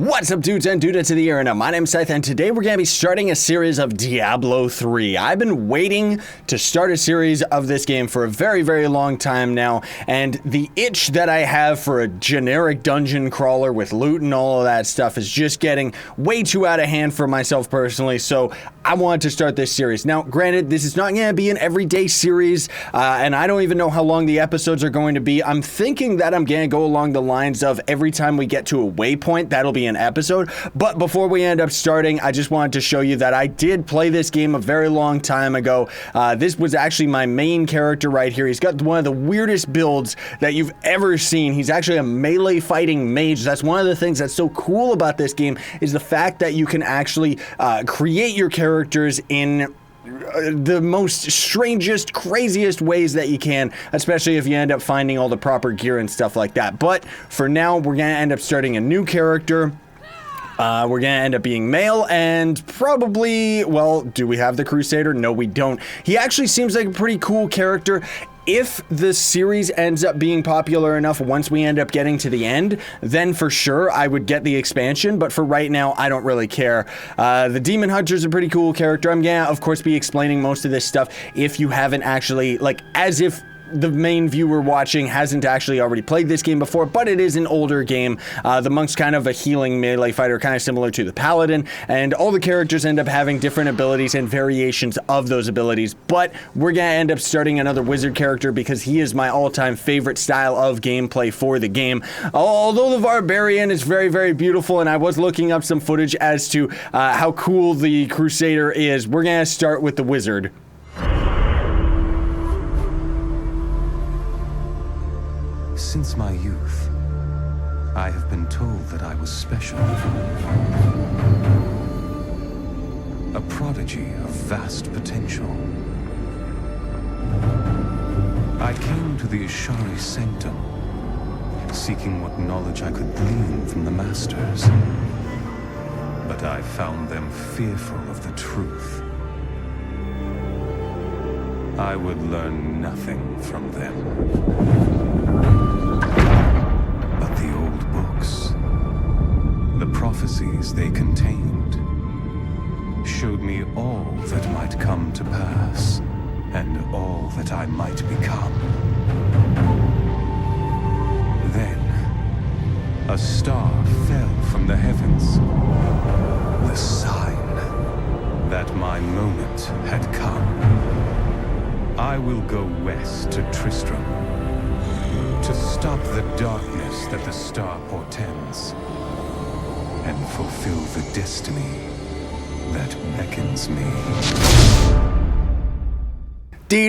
What's up, dudes and dudettes of the arena? My name's Scythe, and today we're going to be starting a series of Diablo 3. I've been waiting to start a series of this game for a very, very long time now, and the itch that I have for a generic dungeon crawler with loot and all of that stuff is just getting way too out of hand for myself personally, so I wanted to start this series. Now, granted, this is not going to be an everyday series, and I don't even know how long the episodes are going to be. I'm thinking that I'm going to go along the lines of every time we get to a waypoint, that'll be an episode. But before we end up starting, I just wanted to show you that I did play this game a very long time ago. This was actually my main character right here. He's got one of the weirdest builds that you've ever seen. He's actually a melee fighting mage. That's one of the things that's so cool about this game, is the fact that you can actually create your characters in the most strangest, craziest ways that you can, especially if you end up finding all the proper gear and stuff like that. But for now, we're going to end up starting a new character. We're going to end up being male, and probably, well, do we have the Crusader? No, we don't. He actually seems like a pretty cool character. If the series ends up being popular enough once we end up getting to the end, then for sure I would get the expansion, but for right now, I don't really care. The Demon Hunter's a pretty cool character. I'm gonna, of course, be explaining most of this stuff if you haven't actually, like, as if the main viewer watching hasn't actually already played this game before, but it is an older game. The Monk's kind of a healing melee fighter, kind of similar to the Paladin, and all the characters end up having different abilities and variations of those abilities, but we're gonna end up starting another wizard character because he is my all-time favorite style of gameplay for the game. Although the Barbarian is very, very beautiful, and I was looking up some footage as to how cool the Crusader is, we're gonna start with the wizard. Since my youth, I have been told that I was special. A prodigy of vast potential. I came to the Ashari Sanctum, seeking what knowledge I could glean from the Masters. But I found them fearful of the truth. I would learn nothing from them. The prophecies they contained showed me all that might come to pass, and all that I might become. Then, a star fell from the heavens, the sign that my moment had come. I will go west to Tristram, to stop the darkness that the star portends, and fulfill the destiny that beckons me. We're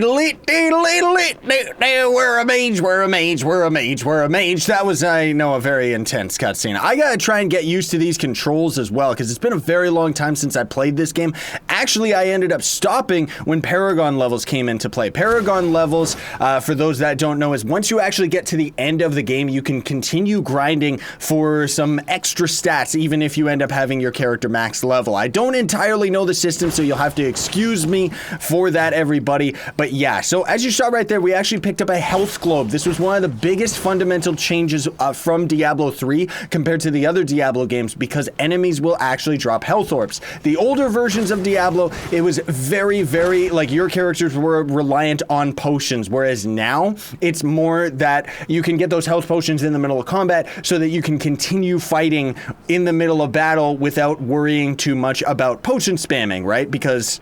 a mage, we're a mage, we're a mage, we're a mage. That was, I know, a very intense cutscene. I gotta try and get used to these controls as well, because it's been a very long time since I played this game. Actually, I ended up stopping when Paragon levels came into play. Paragon levels, for those that don't know, is once you actually get to the end of the game, you can continue grinding for some extra stats, even if you end up having your character max level. I don't entirely know the system, so you'll have to excuse me for that, everybody. But yeah, so as you saw right there, we actually picked up a health globe. This was one of the biggest fundamental changes from Diablo 3 compared to the other Diablo games, because enemies will actually drop health orbs. The older versions of Diablo, it was very, very, like, your characters were reliant on potions, whereas now it's more that you can get those health potions in the middle of combat so that you can continue fighting in the middle of battle without worrying too much about potion spamming, right? Because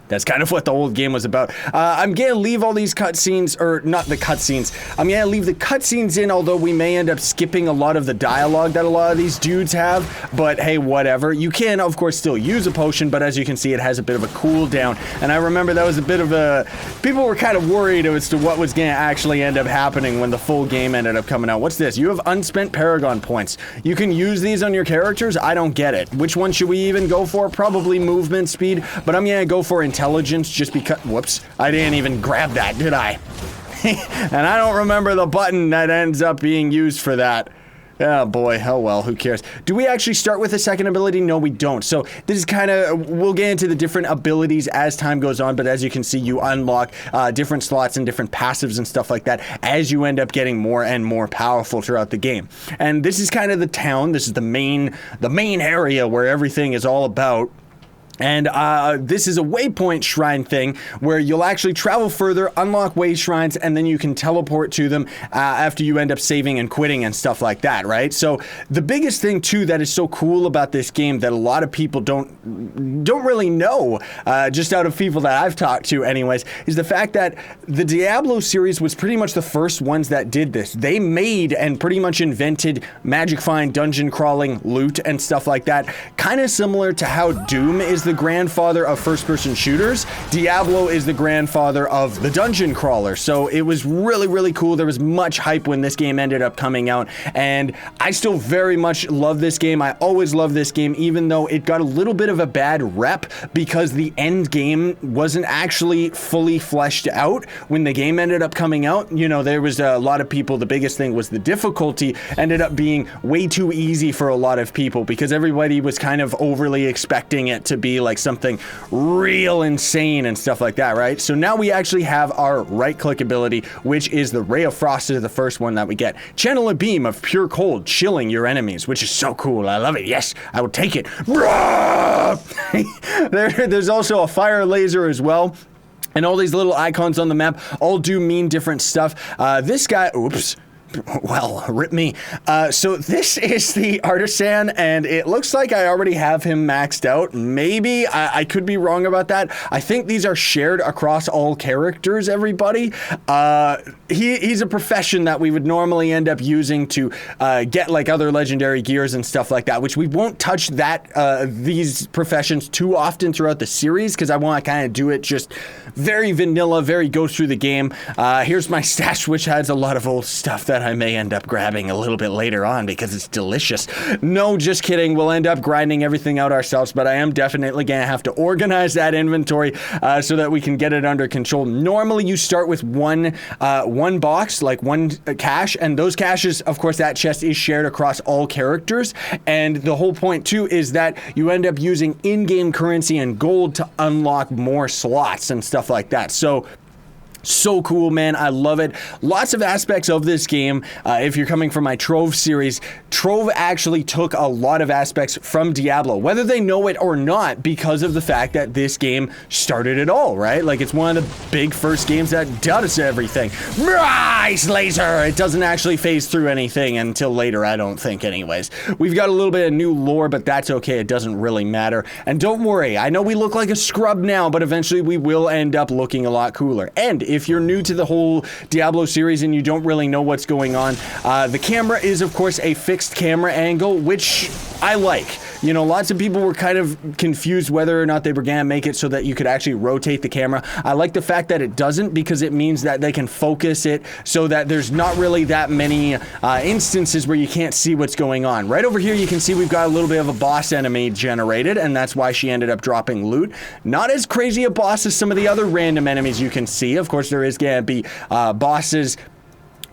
that's kind of what the old game was about. I'm gonna leave all these cutscenes, or not the cutscenes. I'm gonna leave the cutscenes in, although we may end up skipping a lot of the dialogue that a lot of these dudes have. But hey, whatever. You can, of course, still use a potion, but as you can see, it has a bit of a cooldown. And I remember that was a bit of a... People were kind of worried as to what was gonna actually end up happening when the full game ended up coming out. What's this? You have unspent Paragon points. You can use these on your characters? I don't get it. Which one should we even go for? Probably movement speed, but I'm gonna go for intelligence just because... Whoops. I didn't even grab that, did I? And I don't remember the button that ends up being used for that. Oh boy, oh well, who cares? Do we actually start with a second ability? No, we don't. So this is kind of, we'll get into the different abilities as time goes on, but as you can see, you unlock different slots and different passives and stuff like that as you end up getting more and more powerful throughout the game. And this is kind of the town, this is the main area where everything is all about. And this is a waypoint shrine thing where you'll actually travel further, unlock way shrines, and then you can teleport to them after you end up saving and quitting and stuff like that, right? So the biggest thing too that is so cool about this game that a lot of people don't really know, just out of people that I've talked to anyways, is the fact that the Diablo series was pretty much the first ones that did this. They made and pretty much invented magic find, dungeon crawling, loot, and stuff like that. Kind of similar to how Doom is the grandfather of first-person shooters. Diablo is the grandfather of the dungeon crawler. So it was really, really cool. There was much hype when this game ended up coming out, and I still very much love this game. I always love this game, even though it got a little bit of a bad rep because the end game wasn't actually fully fleshed out when the game ended up coming out. You know, there was a lot of people, the biggest thing was the difficulty ended up being way too easy for a lot of people because everybody was kind of overly expecting it to be like something real insane and stuff like that, right? So now we actually have our right-click ability, which is the Ray of Frost is the first one that we get. Channel a beam of pure cold, chilling your enemies, which is so cool. I love it. Yes, I will take it. There's also a fire laser as well. And all these little icons on the map all do mean different stuff. This guy, oops. Well, rip me. So this is the Artisan, and it looks like I already have him maxed out. Maybe. I could be wrong about that. I think these are shared across all characters, everybody. He's a profession that we would normally end up using to get like other legendary gears and stuff like that, which we won't touch these professions too often throughout the series because I want to kind of do it just very vanilla, very go through the game. Here's my stash, which has a lot of old stuff that I may end up grabbing a little bit later on because it's delicious. No, just kidding. We'll end up grinding everything out ourselves, but I am definitely going to have to organize that inventory so that we can get it under control. Normally, you start with one box, like one cache, and those caches, of course, that chest is shared across all characters, and the whole point, too, is that you end up using in-game currency and gold to unlock more slots and stuff like that. So cool, man. I love it. Lots of aspects of this game. If you're coming from my Trove series, Trove actually took a lot of aspects from Diablo, whether they know it or not, because of the fact that this game started it all, right? Like, it's one of the big first games that does everything. Ice laser! It doesn't actually phase through anything until later, I don't think, anyways. We've got a little bit of new lore, but that's okay. It doesn't really matter. And don't worry, I know we look like a scrub now, but eventually we will end up looking a lot cooler. And if you're new to the whole Diablo series and you don't really know what's going on, the camera is, of course, a fixed camera angle, which I like. You know, lots of people were kind of confused whether or not they were going to make it so that you could actually rotate the camera. I like the fact that it doesn't, because it means that they can focus it so that there's not really that many instances where you can't see what's going on. Right over here, you can see we've got a little bit of a boss enemy generated, and that's why she ended up dropping loot. Not as crazy a boss as some of the other random enemies you can see. Of course, there is going to be bosses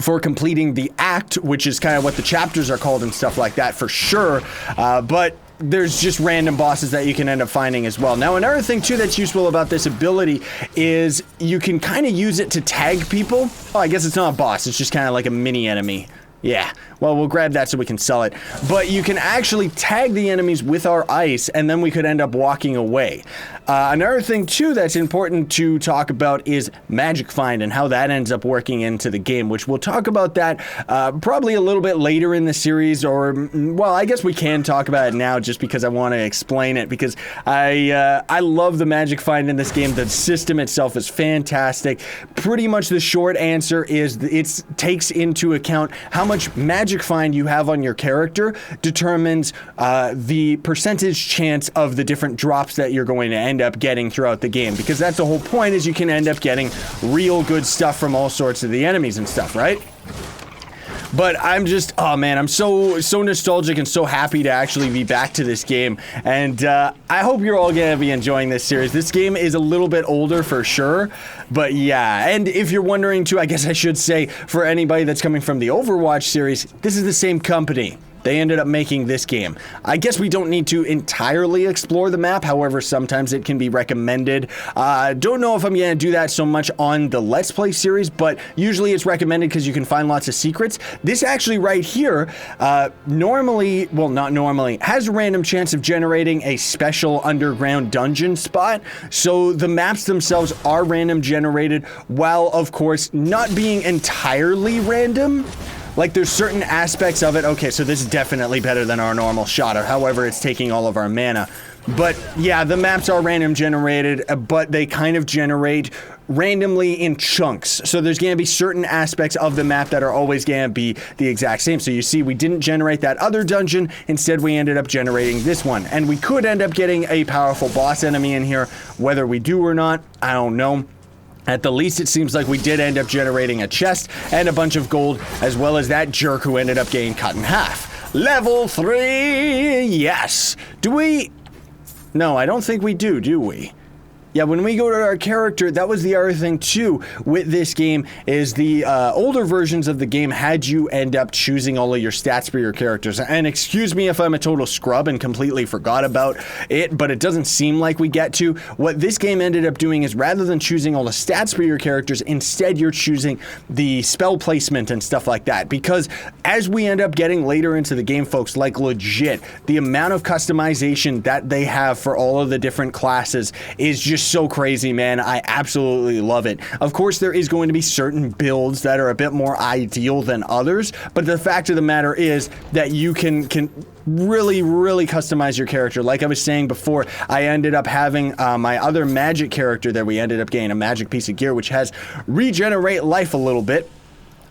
for completing the act, which is kind of what the chapters are called and stuff like that, for sure. But there's just random bosses that you can end up finding as well. Now, another thing too that's useful about this ability is you can kind of use it to tag people. Oh, I guess it's not a boss, it's just kind of like a mini enemy. Yeah, well, we'll grab that so we can sell it. But you can actually tag the enemies with our ice, and then we could end up walking away. Another thing, too, that's important to talk about is Magic Find and how that ends up working into the game, which we'll talk about that probably a little bit later in the series, or, well, I guess we can talk about it now just because I want to explain it, because I love the Magic Find in this game. The system itself is fantastic. Pretty much the short answer is it takes into account how much Magic Find you have on your character determines the percentage chance of the different drops that you're going to end up getting throughout the game, because that's the whole point, is you can end up getting real good stuff from all sorts of the enemies and stuff, right? But I'm just, oh man, I'm so nostalgic and so happy to actually be back to this game. And I hope you're all gonna be enjoying this series. This game is a little bit older for sure, but yeah. And if you're wondering too, I guess I should say, for anybody that's coming from the Overwatch series, this is the same company. They ended up making this game. I guess we don't need to entirely explore the map, however, sometimes it can be recommended. Don't know if I'm gonna do that so much on the Let's Play series, but usually it's recommended because you can find lots of secrets. This actually right here, normally, well, not normally, has a random chance of generating a special underground dungeon spot. So the maps themselves are random generated, while of course not being entirely random. Like, there's certain aspects of it. Okay, so this is definitely better than our normal shot, or however it's taking all of our mana. But yeah, the maps are random generated, but they kind of generate randomly in chunks. So there's going to be certain aspects of the map that are always going to be the exact same. So you see, we didn't generate that other dungeon. Instead, we ended up generating this one. And we could end up getting a powerful boss enemy in here. Whether we do or not, I don't know. At the least, it seems like we did end up generating a chest and a bunch of gold, as well as that jerk who ended up getting cut in half. Level 3, yes. Do we? No, I don't think we do we? Yeah, when we go to our character, that was the other thing too with this game, is the older versions of the game had you end up choosing all of your stats for your characters. And excuse me if I'm a total scrub and completely forgot about it, but it doesn't seem like we get to. What this game ended up doing is, rather than choosing all the stats for your characters, instead you're choosing the spell placement and stuff like that. Because as we end up getting later into the game, folks, like legit, the amount of customization that they have for all of the different classes is just so crazy, man. I absolutely love it. Of course, there is going to be certain builds that are a bit more ideal than others, but the fact of the matter is that you can really customize your character. Like I was saying before, I ended up having my other magic character that we ended up getting a magic piece of gear, which has regenerate life a little bit.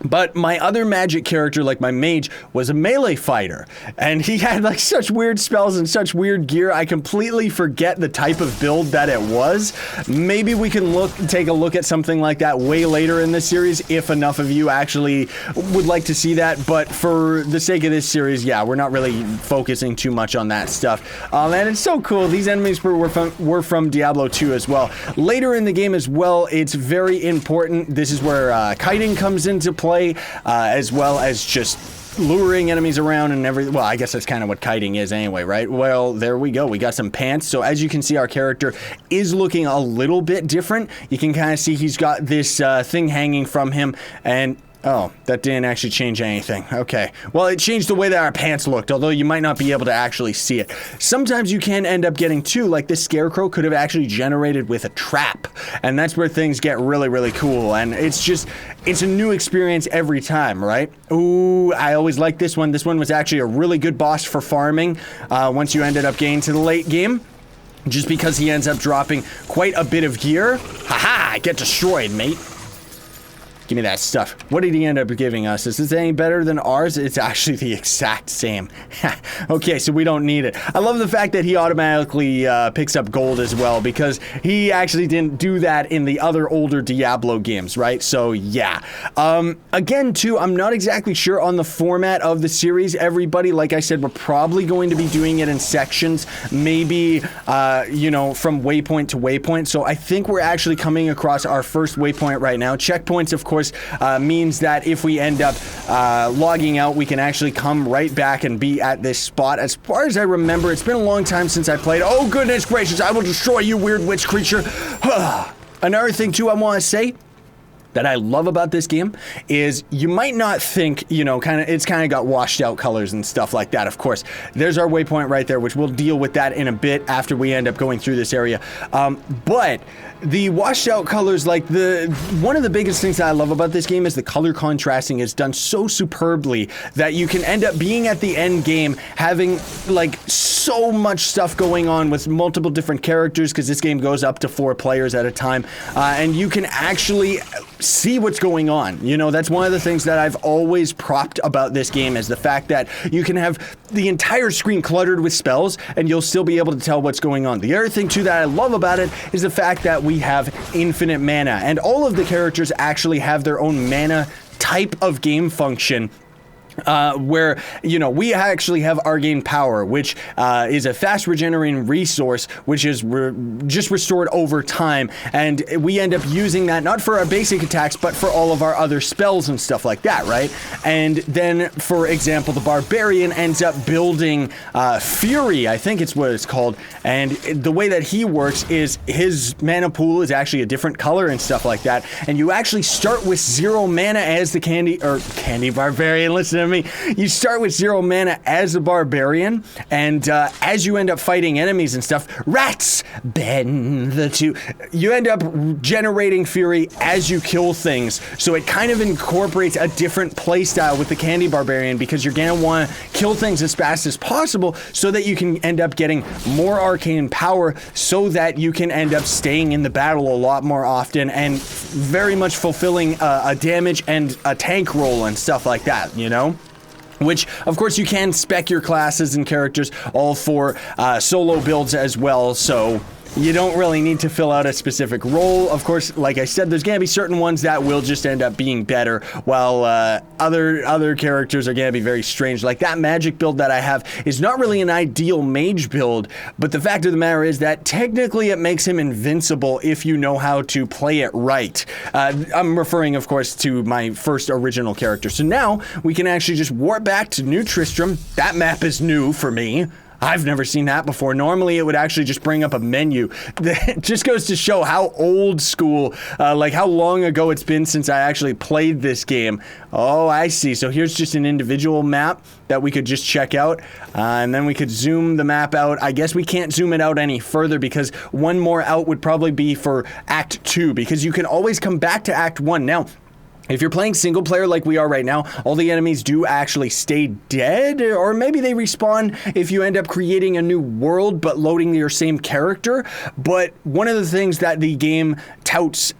But my other magic character, like my mage, was a melee fighter. And he had like such weird spells and such weird gear, I completely forget the type of build that it was. Maybe we can take a look at something like that way later in the series, if enough of you actually would like to see that. But for the sake of this series, yeah, we're not really focusing too much on that stuff. And it's so cool. These enemies were from Diablo 2 as well. Later in the game as well, it's very important. This is where kiting comes into play. As well as just luring enemies around and everything. Well, I guess that's kind of what kiting is anyway, right? Well, there we go. We got some pants. So as you can see, our character is looking a little bit different. You can kind of see he's got this thing hanging from him, and oh, that didn't actually change anything. Okay. Well, it changed the way that our pants looked, although you might not be able to actually see it. Sometimes you can end up getting two, like this scarecrow could have actually generated with a trap. And that's where things get really cool. And it's a new experience every time, right? Ooh, I always like this one. This one was actually a really good boss for farming once you ended up getting to the late game. Just because he ends up dropping quite a bit of gear. Haha, get destroyed, mate. Give me that stuff. What did he end up giving us? Is this any better than ours? It's actually the exact same. Okay, so we don't need it. I love the fact that he automatically picks up gold as well, because he actually didn't do that in the other older Diablo games, right? So yeah. Again, too, I'm not exactly sure on the format of the series, everybody. Like I said, we're probably going to be doing it in sections, maybe, you know, from waypoint to waypoint. So I think we're actually coming across our first waypoint right now. Checkpoints, of course, means that if we end up logging out, we can actually come right back and be at this spot. As far as I remember, it's been a long time since I played. Oh, goodness gracious, I will destroy you, weird witch creature. Another thing, too, I want to say that I love about this game is you might not think, you know, it's kind of got washed out colors and stuff like that. Of course, there's our waypoint right there, which we'll deal with that in a bit after we end up going through this area. But the washed out colors, like one of the biggest things that I love about this game is the color contrasting is done so superbly that you can end up being at the end game having like so much stuff going on with multiple different characters, because this game goes up to 4 players at a time, and you can actually see what's going on. You know, that's one of the things that I've always propped about this game, is the fact that you can have the entire screen cluttered with spells and you'll still be able to tell what's going on. The other thing too that I love about it is the fact that we have infinite mana, and all of the characters actually have their own mana type of game function where, you know, we actually have Arcane Power, which is a fast regenerating resource, which is just restored over time, and we end up using that not for our basic attacks, but for all of our other spells and stuff like that, right? And then, for example, the Barbarian ends up building Fury, I think it's what it's called, and the way that he works is his mana pool is actually a different color and stuff like that, and you actually start with 0 mana as the Candy Barbarian, listen to me. You start with 0 mana as a Barbarian, and as you end up fighting enemies and stuff, rats bend the two, you end up generating Fury as you kill things, so it kind of incorporates a different playstyle with the Candy Barbarian, because you're gonna want to kill things as fast as possible so that you can end up getting more arcane power, so that you can end up staying in the battle a lot more often and very much fulfilling a damage and a tank role and stuff like that, you know? Which, of course, you can spec your classes and characters all for solo builds as well, so you don't really need to fill out a specific role. Of course, like I said, there's going to be certain ones that will just end up being better, while other characters are going to be very strange. Like that magic build that I have is not really an ideal mage build, but the fact of the matter is that technically it makes him invincible if you know how to play it right. I'm referring, of course, to my first original character. So now we can actually just warp back to New Tristram. That map is new for me. I've never seen that before. Normally, it would actually just bring up a menu. It just goes to show how old school, like how long ago it's been since I actually played this game. Oh, I see. So here's just an individual map that we could just check out, and then we could zoom the map out. I guess we can't zoom it out any further because one more out would probably be for Act 2, because you can always come back to Act 1. Now, if you're playing single player like we are right now, all the enemies do actually stay dead, or maybe they respawn if you end up creating a new world but loading your same character. But one of the things that the game touts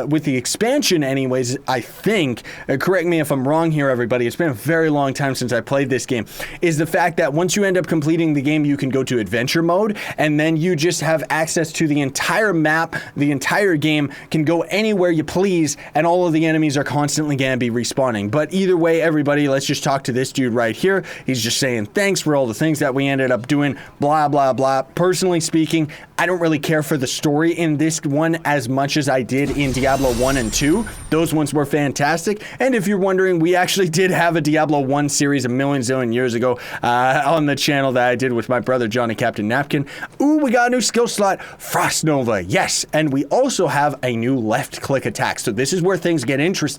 with the expansion anyways, I think, correct me if I'm wrong here everybody, it's been a very long time since I played this game, is the fact that once you end up completing the game, you can go to adventure mode, and then you just have access to the entire map, the entire game, can go anywhere you please, and all of the enemies are constantly gonna be respawning. But either way, everybody, let's just talk to this dude right here. He's just saying thanks for all the things that we ended up doing, blah, blah, blah. Personally speaking, I don't really care for the story in this one as much as I did in Diablo 1 and 2. Those ones were fantastic. And if you're wondering, we actually did have a Diablo 1 series a million years ago on the channel that I did with my brother Johnny Captain Napkin. Ooh, we got a new skill slot, Frost Nova, yes. And we also have a new left click attack. So this is where things get interesting,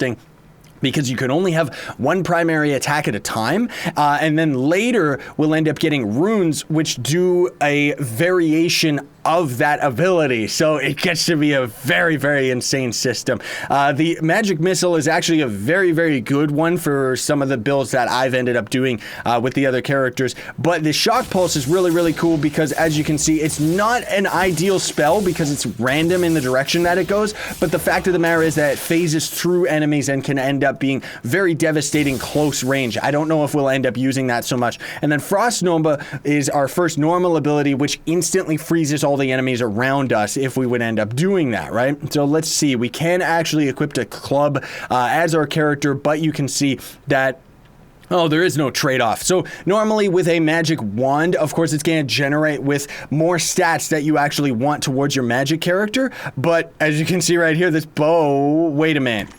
because you can only have one primary attack at a time, and then later we'll end up getting runes which do a variation of that ability, so it gets to be a very, very insane system. The magic missile is actually a very, very good one for some of the builds that I've ended up doing with the other characters, but the shock pulse is really, really cool because, as you can see, it's not an ideal spell because it's random in the direction that it goes, but the fact of the matter is that it phases through enemies and can end up being very devastating close range. I don't know if we'll end up using that so much. And then Frost Nova is our first normal ability, which instantly freezes all the enemies around us if we would end up doing that, right? So let's see, we can actually equip a club as our character, but you can see that there is no trade-off. So normally with a magic wand, of course, it's going to generate with more stats that you actually want towards your magic character. But as you can see right here, this bow, wait a minute.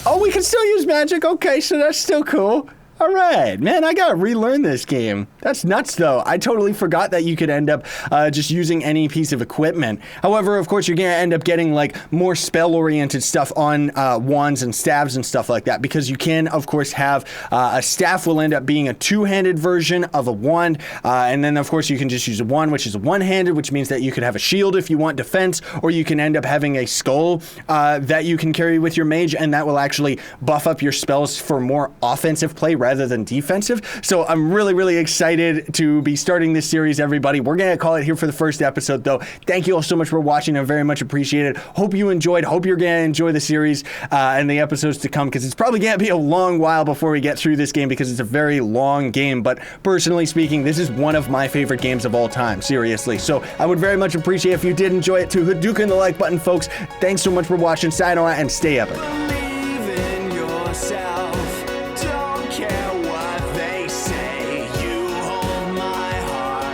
Oh, we can still use magic. Okay, so that's still cool. All right, man, I gotta relearn this game. That's nuts, though. I totally forgot that you could end up just using any piece of equipment. However, of course, you're gonna end up getting like more spell-oriented stuff on wands and staves and stuff like that, because you can, of course, have a staff will end up being a two-handed version of a wand, and then, of course, you can just use a wand, which is one-handed, which means that you could have a shield if you want defense, or you can end up having a skull that you can carry with your mage, and that will actually buff up your spells for more offensive play rather than defensive. So I'm really, really excited to be starting this series, everybody. We're going to call it here for the first episode, though. Thank you all so much for watching. I very much appreciate it. Hope you enjoyed. Hope you're going to enjoy the series and the episodes to come, because it's probably going to be a long while before we get through this game, because it's a very long game. But personally speaking, this is one of my favorite games of all time, seriously. So I would very much appreciate if you did enjoy it, to Hadouken the like button, folks. Thanks so much for watching. Sayonara and stay epic.